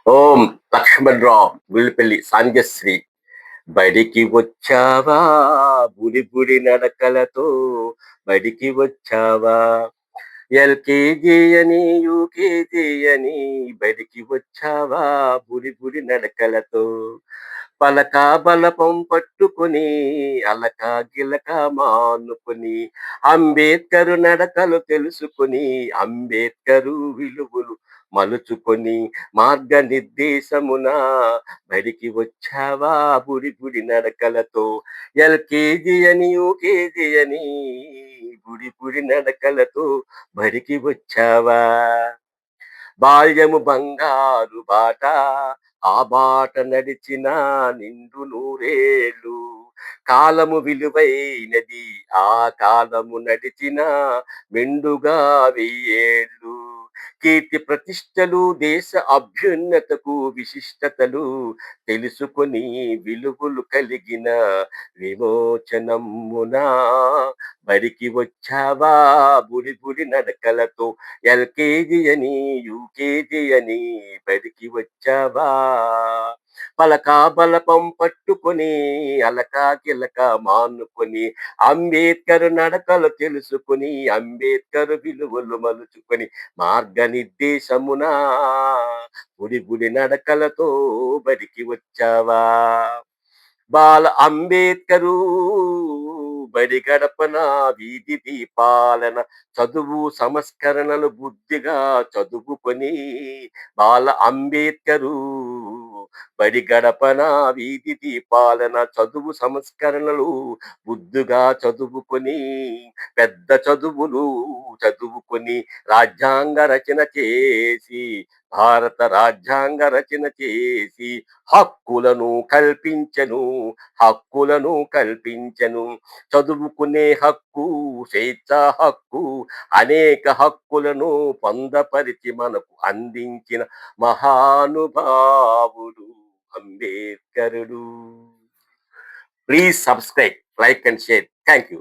ఓం లక్ష్మణరావు విల్లుపెల్లి సాంగశ్రీ. బడికి వచ్చావా బుడి బుడి నడకలతో, బడికి వచ్చావా ఎల్కేజీ అని యూకేజీ అని, బడికి వచ్చావా బుడి బుడి నడకలతో. పలక బలపం పట్టుకొని అలక గిలక మానుకొని, అంబేద్కరు నడకలు తెలుసుకొని, అంబేద్కరు విలువలు మలుచుకొని, మార్గనిర్దేశమున బడికి వచ్చావా బుడి బుడి నడకలతో. ఎల్కేజీ అని యూకేజీ అని, బుడి బుడి నడకలతో బడికి వచ్చావా. బాల్యము బంగారు బాట, ఆ బాట నడిచిన నిండు నూరేళ్ళు. కాలము విలువైనది, ఆ కాలము నడిచిన మెండుగా వెయ్యేళ్ళు. కీర్తి ప్రతిష్టలు దేశ అభ్యున్నతకు విశిష్టతలు తెలుసుకొని, విలువలు కలిగిన విమోచనమునా బడికి వచ్చావా బుడి బుడి నడకలతో. ఎల్కేజీ అని యూకేజీ అని, బడికి వచ్చావా. పలక బలపం పట్టుకొని అలక గిలక మానుకొని, అంబేద్కర్ నడకలు తెలుసుకొని, అంబేద్కర్ విలువలు మలుచుకొని, మార్గనిర్దేశమున బుడి బుడి నడకలతో బడికి వచ్చావా. బాల అంబేద్కరు బడి గడపన వీధి దీపాలన, చదువు సంస్కరణలు బుద్ధిగా చదువుకొని. బాల అంబేద్కరు బడి గడపన వీధి దీపాలన, చదువు సంస్కరణలు బుద్ధిగా చదువుకొని, పెద్ద చదువులు చదువుకొని, రాజ్యాంగ రచన చేసి, భారత రాజ్యాంగ రచన చేసి, హక్కులను కల్పించెను, హక్కులను కల్పించెను. చదువుకునే హక్కు, స్వేచ్ఛా హక్కు, అనేక హక్కులను పొందపరిచి మనకు అందించిన మహానుభావుడు అంబేద్కరుడు. Please subscribe, like and share. Thank you.